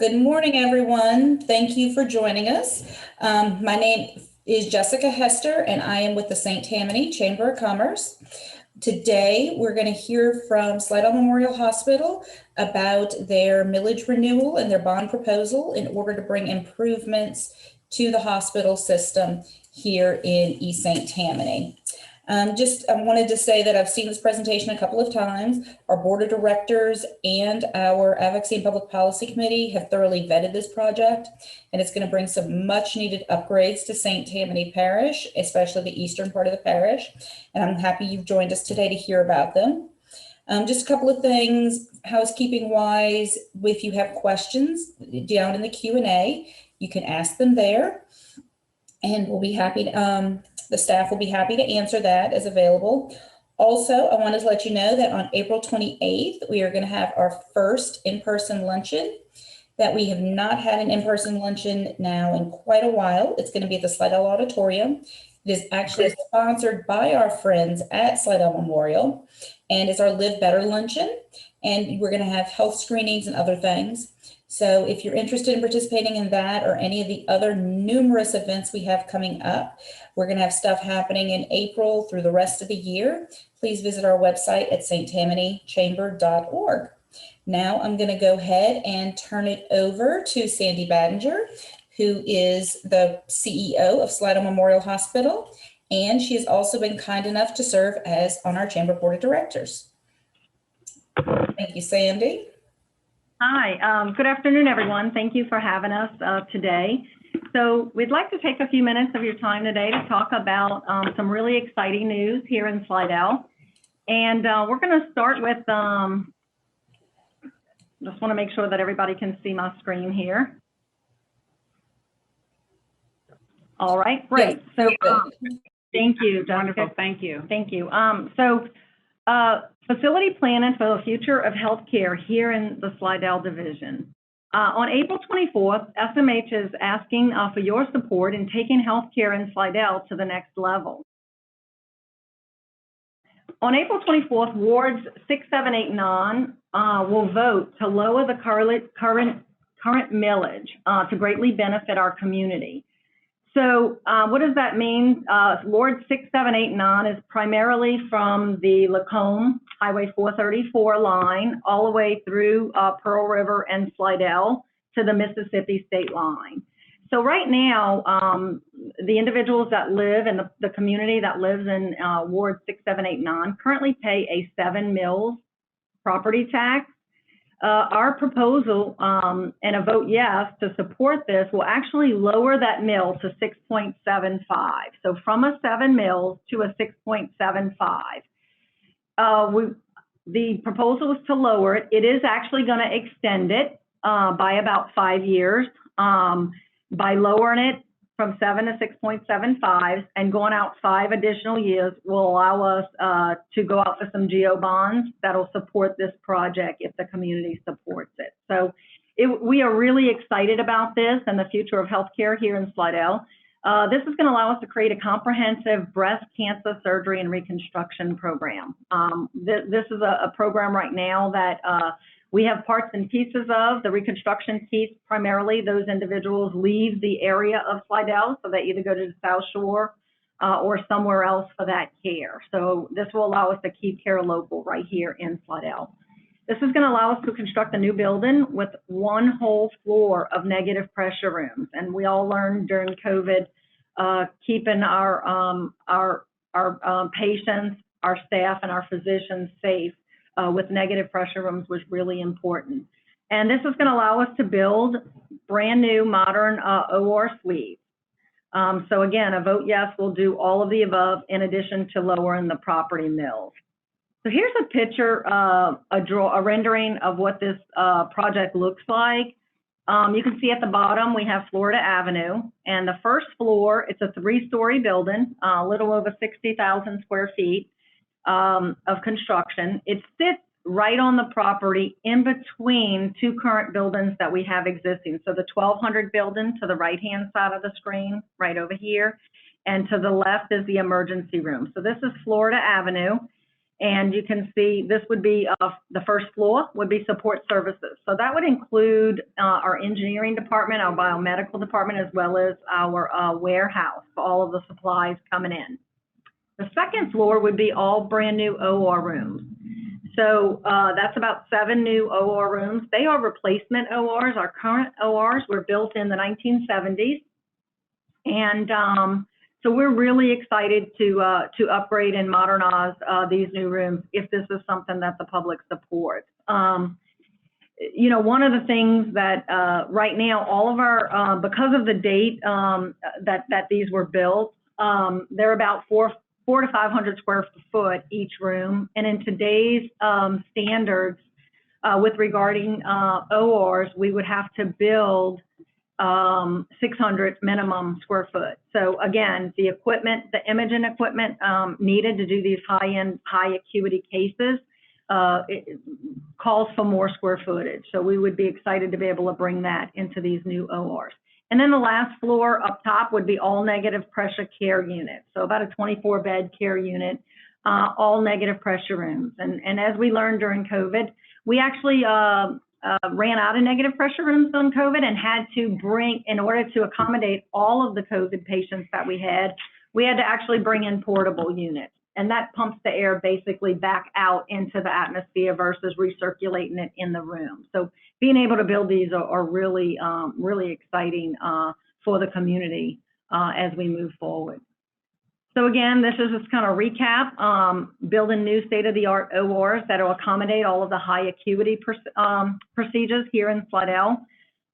Good morning, everyone. Thank you for joining us. My name is Jessica Hester, and I am with the St. Tammany Chamber of Commerce. Today, we're going to hear from Slidell Memorial Hospital about their millage renewal and their bond proposal in order to bring improvements to the hospital system here in East St. Tammany. I wanted to say that I've seen this presentation a couple of times. Our board of directors and our Advocacy and Public Policy Committee have thoroughly vetted this project, and it's going to bring some much needed upgrades to St. Tammany Parish, especially the eastern part of the parish. And I'm happy you've joined us today to hear about them. Just a couple of things housekeeping wise. If you have questions down in the Q&A, you can ask them there, and we'll be happy to, the staff will be happy to answer that as available. Also, I wanted to let you know that on April 28th, we are going to have our first in-person luncheon, that we have not had an in-person luncheon now in quite a while. It's going to be at the Slidell Auditorium. It is actually sponsored by our friends at Slidell Memorial, and it's our Live Better luncheon. And we're going to have health screenings and other things. So if you're interested in participating in that or any of the other numerous events we have coming up, we're going to have stuff happening in April through the rest of the year. Please visit our website at sttammanychamber.org. Now I'm going to go ahead and turn it over to Sandy Badinger, who is the CEO of Slidell Memorial Hospital, and she has also been kind enough to serve as on our Chamber Board of Directors. Thank you, Sandy. Hi, good afternoon, everyone. Thank you for having us today. So we'd like to take a few minutes of your time today to talk about some really exciting news here in Slidell. And we're going to start with, just want to make sure that everybody can see my screen here. All right, great. So thank you, Jessica. Wonderful, thank you. Thank you. Facility planning for the future of healthcare here in the Slidell division. On April 24th, SMH is asking for your support in taking healthcare in Slidell to the next level. On April 24th, wards 6, 7, 8, 9 will vote to lower the current millage to greatly benefit our community. So what does that mean? Ward 6, 7, 8, 9 is primarily from the Lacombe Highway 434 line all the way through Pearl River and Slidell to the Mississippi state line. So right now, the individuals that live in the community that lives in Ward 6, 7, 8, 9 currently pay a 7 mills property tax. Our proposal and a vote yes to support this will actually lower that mill to 6.75. So from a 7 mills to a 6.75. The proposal is to lower it. It is actually going to extend it by about 5 years by lowering it from 7 to 6.75 and going out 5 additional years will allow us to go out for some GO bonds that'll support this project if the community supports it. So we are really excited about this and the future of healthcare here in Slidell. This is going to allow us to create a comprehensive breast cancer surgery and reconstruction program. This is a program right now that we have parts and pieces of. The reconstruction piece, primarily those individuals leave the area of Slidell, so they either go to the South Shore or somewhere else for that care. So this will allow us to keep care local right here in Slidell. This is going to allow us to construct a new building with 1 whole floor of negative pressure rooms. And we all learned during COVID, keeping our patients, our staff, and our physicians safe with negative pressure rooms was really important. And this is going to allow us to build brand new modern OR suites. So again, a vote yes will do all of the above in addition to lowering the property mills. So here's a picture, a rendering of what this project looks like. You can see at the bottom we have Florida Avenue, and the first floor, it's a 3-story building, a little over 60,000 square feet of construction. It sits right on the property in between 2 current buildings that we have existing. So the 1200 building to the right-hand side of the screen, right over here, and to the left is the emergency room. So this is Florida Avenue. And you can see this would be the first floor would be support services. So that would include our engineering department, our biomedical department, as well as our warehouse for all of the supplies coming in. The second floor would be all brand new OR rooms. So that's about 7 new OR rooms. They are replacement ORs. Our current ORs were built in the 1970s. And so we're really excited to upgrade and modernize these new rooms if this is something that the public supports. You know, one of the things that right now, all of our, because of the date that these were built, they're about 400 to 500 square foot each room. And in today's standards with regarding ORs, we would have to build 600 minimum square foot. So again, the equipment, the imaging equipment needed to do these high-end, high acuity cases it calls for more square footage. So we would be excited to be able to bring that into these new ORs. And then the last floor up top would be all negative pressure care units. So about a 24-bed care unit, all negative pressure rooms. And as we learned during COVID, we actually ran out of negative pressure rooms on COVID and had to bring, in order to accommodate all of the COVID patients that we had to actually bring in portable units. And that pumps the air basically back out into the atmosphere versus recirculating it in the room. So being able to build these are really, really exciting for the community as we move forward. So again, this is just kind of recap, building new state-of-the-art ORs that will accommodate all of the high acuity procedures here in Slidell,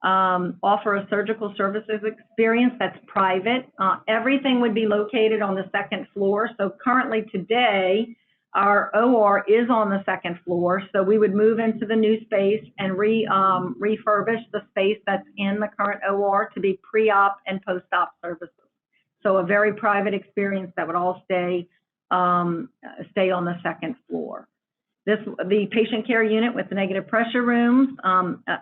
offer a surgical services experience that's private. Everything would be located on the second floor. So currently today, our OR is on the second floor. So we would move into the new space and refurbish the space that's in the current OR to be pre-op and post-op services. So a very private experience that would all stay on the second floor. The patient care unit with the negative pressure rooms,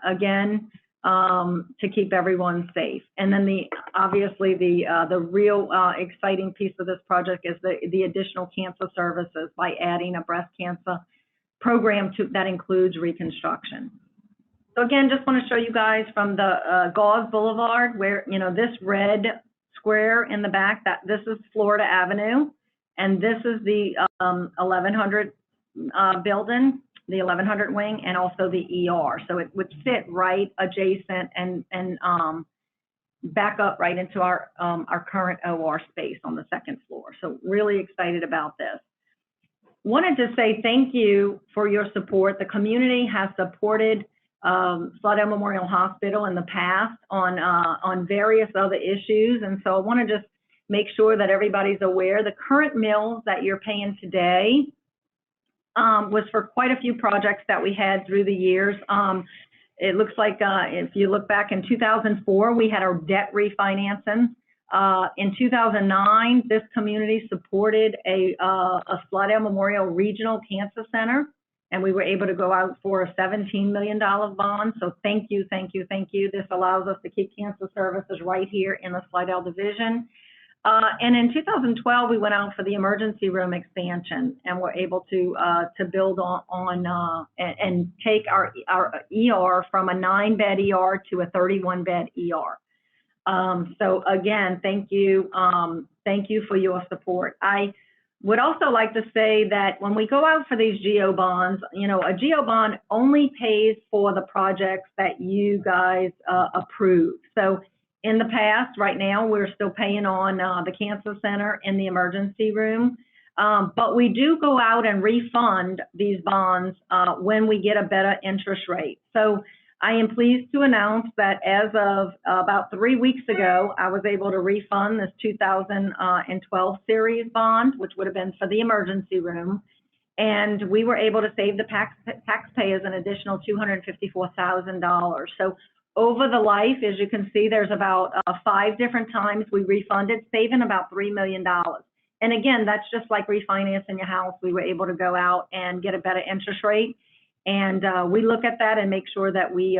again, to keep everyone safe. And then obviously the real exciting piece of this project is the additional cancer services by adding a breast cancer program that includes reconstruction. So again, just want to show you guys from the Gauze Boulevard where, you know, this red square in the back, this is Florida Avenue, and this is the 1100 building, the 1100 wing, and also the ER. So it would sit right adjacent and back up right into our current OR space on the second floor. So really excited about this. Wanted to say thank you for your support. The community has supported Slidell Memorial Hospital in the past on various other issues. And so I want to just make sure that everybody's aware the current mills that you're paying today was for quite a few projects that we had through the years. It looks like if you look back in 2004, we had our debt refinancing. In 2009, this community supported a Slidell Memorial Regional Cancer Center, and we were able to go out for a $17 million bond. So thank you, thank you, thank you. This allows us to keep cancer services right here in the Slidell division. And in 2012, we went out for the emergency room expansion, and we're able to build on and take our ER from a 9-bed ER to a 31-bed ER. So again, thank you for your support. I would also like to say that when we go out for these GO bonds, you know, a GO bond only pays for the projects that you guys approve. So in the past, right now, we're still paying on the cancer center and the emergency room, but we do go out and refund these bonds when we get a better interest rate. So I am pleased to announce that as of about 3 weeks ago, I was able to refund this 2012 series bond, which would have been for the emergency room. And we were able to save the taxpayers an additional $254,000. So over the life, as you can see, there's about 5 different times we refunded, saving about $3 million. And again, that's just like refinancing your house. We were able to go out and get a better interest rate. And we look at that and make sure that we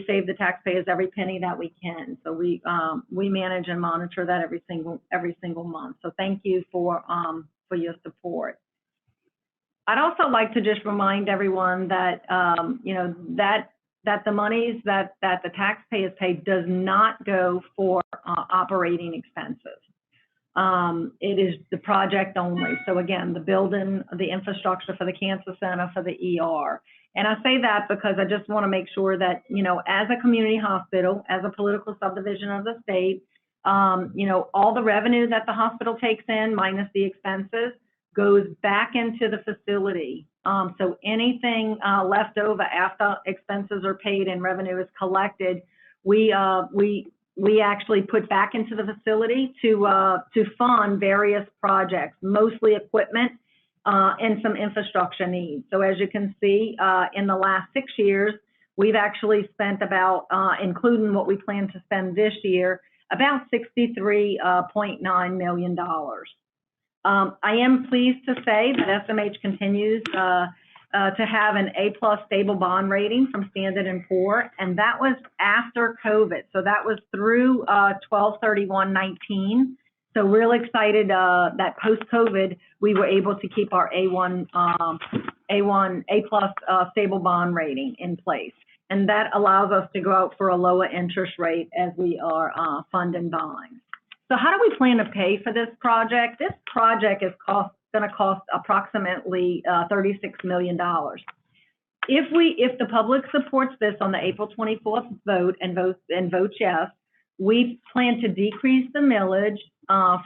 save the taxpayers every penny that we can. So we manage and monitor that every single month. So thank you for your support. I'd also like to just remind everyone that, you know, that the monies that the taxpayers pay does not go for operating expenses. It is the project only. So again, the building, the infrastructure for the cancer center, for the ER. And I say that because I just want to make sure that, you know, as a community hospital, as a political subdivision of the state, you know, all the revenue that the hospital takes in minus the expenses goes back into the facility. So anything left over after expenses are paid and revenue is collected, we actually put back into the facility to fund various projects, mostly equipment and some infrastructure needs. So as you can see, in the last 6 years, we've actually spent about, including what we plan to spend this year, about $63.9 million. I am pleased to say that SMH continues to have an A+ stable bond rating from Standard & Poor's, and that was after COVID. So that was through 12/31/19. So real excited that post-COVID, we were able to keep our A+ stable bond rating in place. And that allows us to go out for a lower interest rate as we are funding bonds. So how do we plan to pay for this project? This project is going to cost approximately $36 million. If the public supports this on the April 24th vote and votes yes, we plan to decrease the millage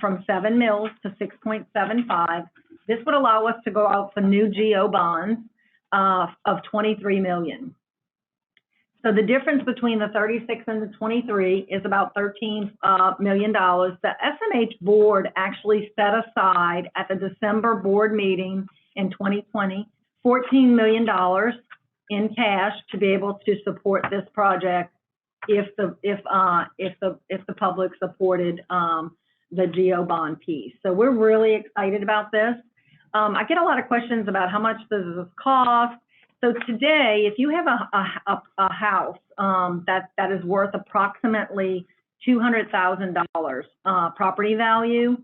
from 7 mils to 6.75. This would allow us to go out for new GO bonds of $23 million. So the difference between the 36 and the 23 is about $13 million. The SMH board actually set aside at the December board meeting in 2020, $14 million in cash to be able to support this project if the public supported the GO bond piece. So we're really excited about this. I get a lot of questions about how much does this cost. So today, if you have a house that is worth approximately $200,000 property value,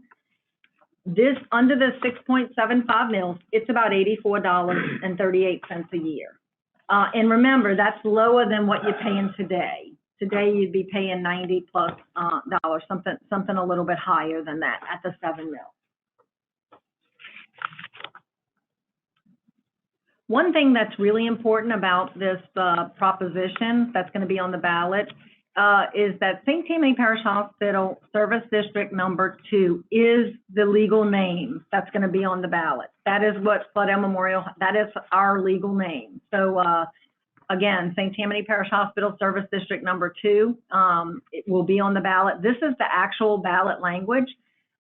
this under the 6.75 mils, it's about $84.38 a year. And remember, that's lower than what you're paying today. Today, you'd be paying $90+ dollars, something a little bit higher than that at the 7 mil. One thing that's really important about this proposition that's going to be on the ballot is that St. Tammany Parish Hospital Service District Number 2 is the legal name that's going to be on the ballot. That is what Slidell Memorial, that is our legal name. So again, St. Tammany Parish Hospital Service District Number 2, it will be on the ballot. This is the actual ballot language.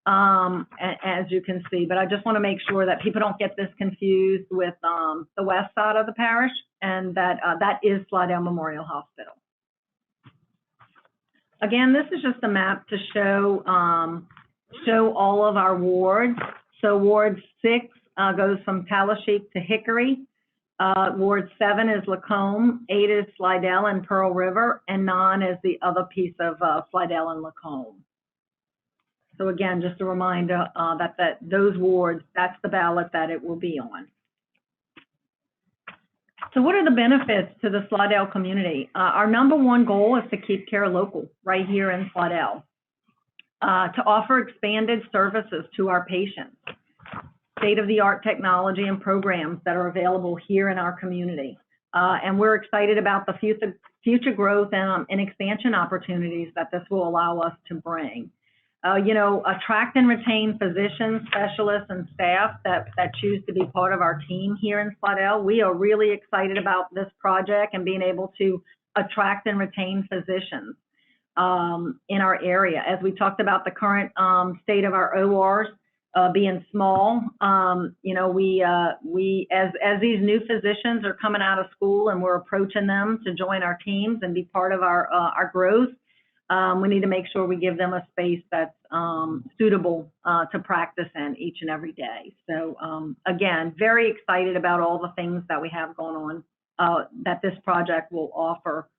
As you can see, but I just want to make sure that people don't get this confused with the west side of the parish, and that that is Slidell Memorial Hospital. Again, this is just a map to show all of our wards. So Ward 6 goes from Tallahassee to Hickory. Ward 7 is Lacombe, 8 is Slidell and Pearl River, and 9 is the other piece of Slidell and Lacombe. So again, just a reminder that those wards, that's the ballot that it will be on. So what are the benefits to the Slidell community? Our #1 goal is to keep care local right here in Slidell, to offer expanded services to our patients, state-of-the-art technology and programs that are available here in our community. And we're excited about the future growth and expansion opportunities that this will allow us to bring. You know, attract and retain physicians, specialists, and staff that choose to be part of our team here in Slidell. We are really excited about this project and being able to attract and retain physicians in our area. As we talked about the current state of our ORs being small, you know, as these new physicians are coming out of school and we're approaching them to join our teams and be part of our growth, we need to make sure we give them a space that's suitable to practice in each and every day. So again, very excited about all the things that we have going on that this project will offer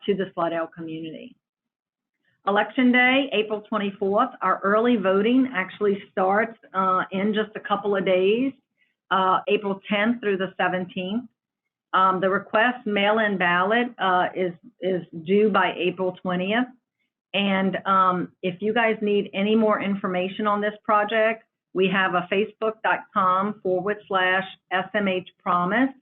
to the Slidell community. Election Day, April 24th, our early voting actually starts in just a couple of days. April 10th through the 17th. The request mail-in ballot is due by April 20th. And if you guys need any more information on this project, we have a facebook.com/SMH Promise.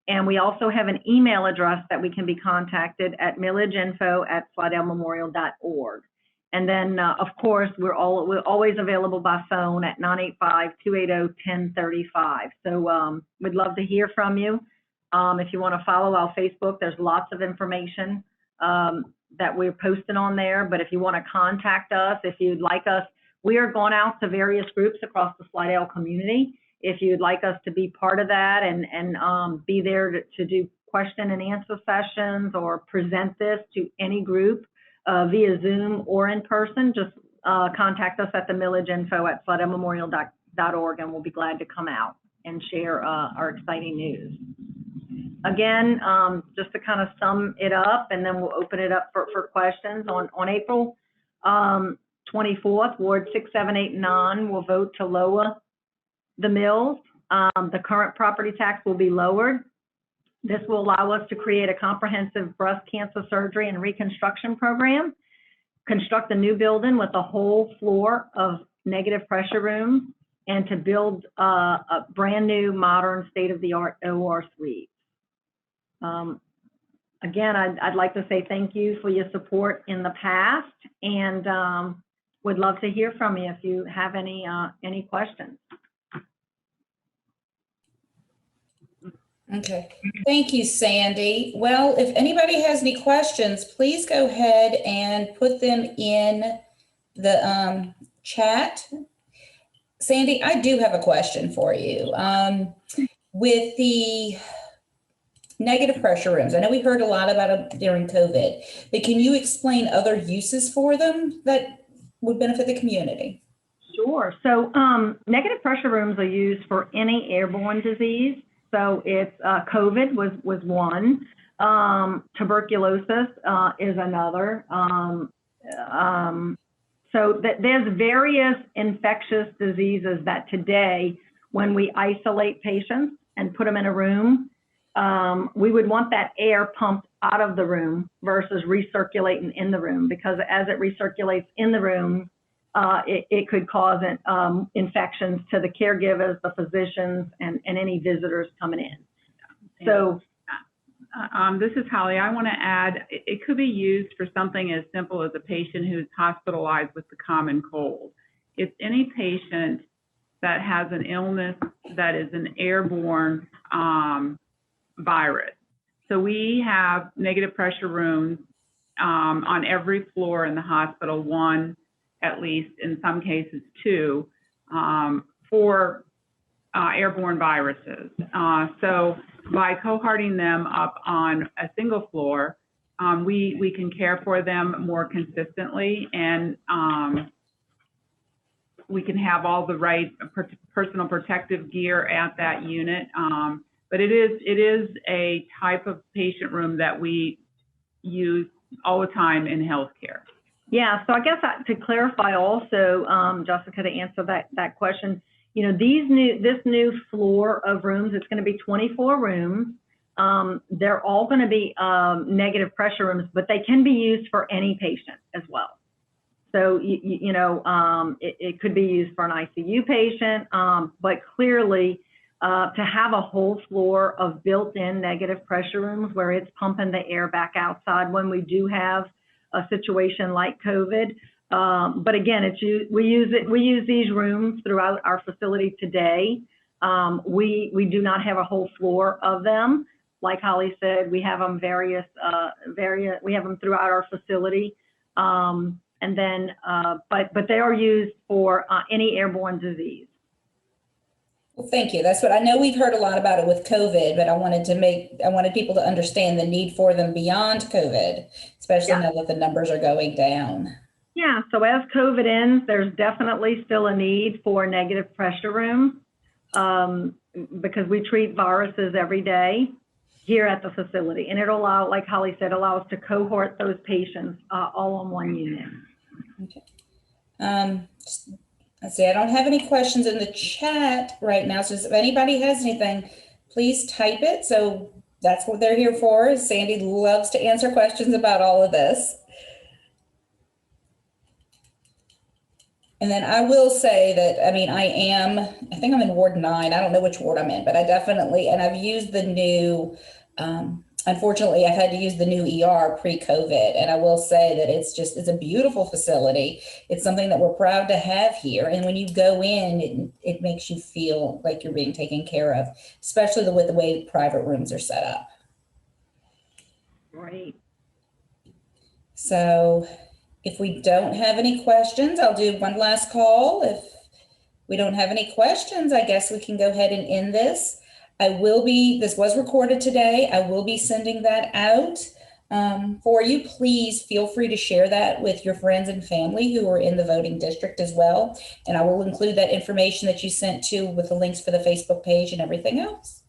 And we also have an email address that we can be contacted at millageinfo@slidellmemorial.org. And then, of course, we're always available by phone at 985-280-1035. So we'd love to hear from you. If you want to follow our Facebook, there's lots of information that we're posting on there. But if you want to contact us, if you'd like us, we are going out to various groups across the Slidell community. If you'd like us to be part of that and be there to do question and answer sessions or present this to any group via Zoom or in person, just contact us at the millageinfo@slidellmemorial.org, and we'll be glad to come out and share our exciting news. Again, just to kind of sum it up, and then we'll open it up for questions. On April 24th, Ward 6, 7, 8, and 9 will vote to lower the mills. The current property tax will be lowered. This will allow us to create a comprehensive breast cancer surgery and reconstruction program, construct a new building with a whole floor of negative pressure rooms, and to build a brand new modern state-of-the-art OR suite. Again, I'd like to say thank you for your support in the past, and would love to hear from you if you have any questions. Okay, thank you, Sandy. Well, if anybody has any questions, please go ahead and put them in the chat. Sandy, I do have a question for you. With the negative pressure rooms, I know we heard a lot about them during COVID, but can you explain other uses for them that would benefit the community? Sure. So negative pressure rooms are used for any airborne disease. So it's COVID was one, tuberculosis is another. So there's various infectious diseases that today, when we isolate patients and put them in a room, we would want that air pumped out of the room versus recirculating in the room, because as it recirculates in the room, it could cause infections to the caregivers, the physicians, and any visitors coming in. So this is Holly. I want to add, it could be used for something as simple as a patient who's hospitalized with the common cold. It's any patient that has an illness that is an airborne virus. So we have negative pressure rooms on every floor in the hospital, one, at least in some cases two, for airborne viruses. So by cohorting them up on a single floor, we can care for them more consistently, and we can have all the right personal protective gear at that unit. But it is a type of patient room that we use all the time in healthcare. yeah, so I guess to clarify also, Jessica, to answer that question, you know, this new floor of rooms, it's going to be 24 rooms. They're all going to be negative pressure rooms, but they can be used for any patient as well. So, it could be used for an ICU patient, but clearly to have a whole floor of built-in negative pressure rooms where it's pumping the air back outside when we do have a situation like COVID. But again, we use these rooms throughout our facility today. We do not have a whole floor of them. Like Holly said, we have them we have them throughout our facility. And then, but they are used for any airborne disease. Well, thank you. That's what I know. We've heard a lot about it with COVID, but I wanted people to understand the need for them beyond COVID, especially now that the numbers are going down. Yeah, so as COVID ends, there's definitely still a need for negative pressure rooms because we treat viruses every day here at the facility. And it'll allow, like Holly said, allow us to cohort those patients all on one unit. Okay. Let's see, I don't have any questions in the chat right now. So if anybody has anything, please type it. So that's what they're here for. Sandy loves to answer questions about all of this. And then I will say that, I mean, I think I'm in Ward 9. I don't know which ward I'm in, but I definitely, and I've used the new, unfortunately, I've had to use the new ER pre-COVID. And I will say that it's a beautiful facility. It's something that we're proud to have here. And when you go in, it makes you feel like you're being taken care of, especially with the way private rooms are set up. Great. So if we don't have any questions, I'll do one last call. If we don't have any questions, I guess we can go ahead and end this. This was recorded today. I will be sending that out for you. Please feel free to share that with your friends and family who are in the voting district as well. And I will include that information that you sent to with the links for the Facebook page and everything else.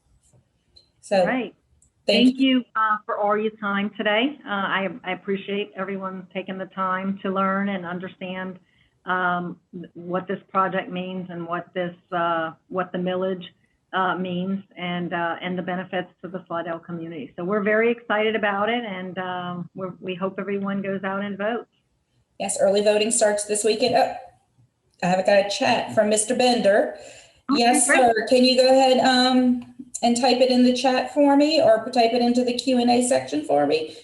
So Great. Thank you for all your time today. I appreciate everyone taking the time to learn and understand what this project means and what the millage means and the benefits to the Slidell community. So we're very excited about it, and we hope everyone goes out and votes. Yes, early voting starts this weekend. Oh, I have got a chat from Mr. Bender. Okay, Yes, great. sir. Can you go ahead and type it in the chat for me, or type it into the Q&A section for me?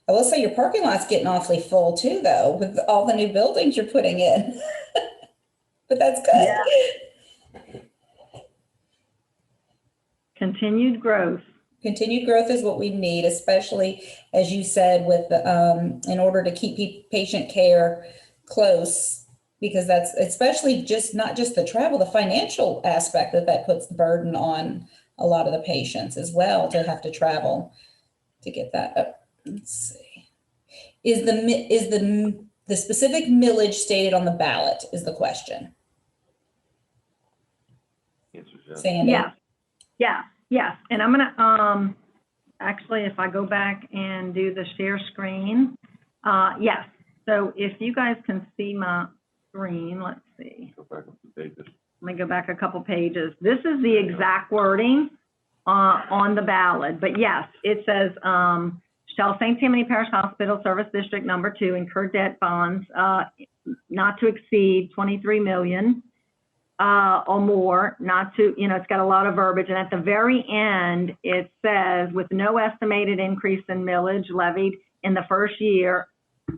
I will say your parking lot's getting awfully full too, though, with all the new buildings you're putting in. But that's good. Yeah. Continued growth. Continued growth is what we need, especially, as you said, with the, in order to keep patient care close, because that's especially not just the travel, the financial aspect that puts the burden on a lot of the patients as well, to have to travel to get that up. Let's see. Is the specific millage stated on the ballot is the question. Sandy? Yes. And I'm gonna, actually, if I go back and do the share screen, yes. So if you guys can see my screen, let's see. Go back a few pages. Let me go back a couple pages. This is the exact wording on the ballot, but yes, it says, shall St. Tammany Parish Hospital Service District Number 2 incur debt bonds not to exceed 23 million or more, not to, it's got a lot of verbiage. And at the very end, it says, with no estimated increase in millage levied in the first year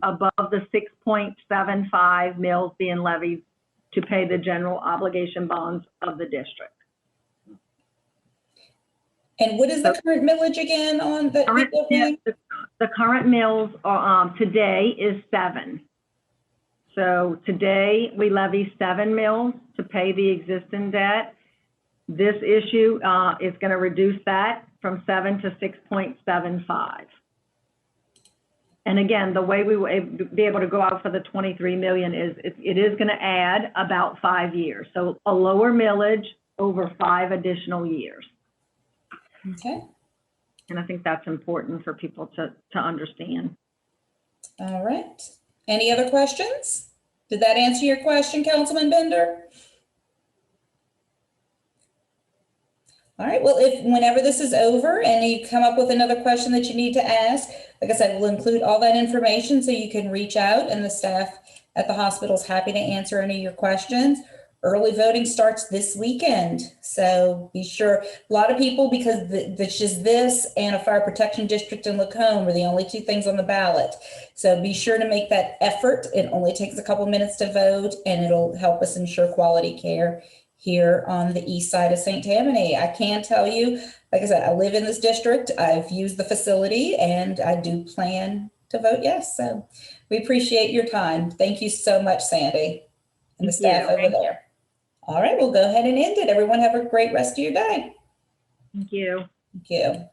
above the 6.75 mills being levied to pay the general obligation bonds of the district. And what is the current millage again on The current mills are, today is 7. So today we levy 7 mills to pay the existing debt. This issue is going to reduce that from 7 to 6.75. And again, the way we will be able to go out for the 23 million is it is going to add about 5 years. So a lower millage over 5 additional years. Okay. And I think that's important for people to understand. All right. Any other questions? Did that answer your question, Councilman Bender? All right. Well, whenever this is over and you come up with another question that you need to ask, like I said, we'll include all that information so you can reach out, and the staff at the hospital is happy to answer any of your questions. Early voting starts this weekend, so be sure. A lot of people, because it's just this and a fire protection district in Lacombe are the only 2 things on the ballot. So be sure to make that effort. It only takes a couple minutes to vote, and it'll help us ensure quality care here on the east side of St. Tammany. I can tell you, like I said, I live in this district. I've used the facility, and I do plan to vote yes. So we appreciate your time. Thank you so much, Sandy, and the staff over there. All right, we'll go ahead and end it. Everyone have a great rest of your day. Thank you. Thank you.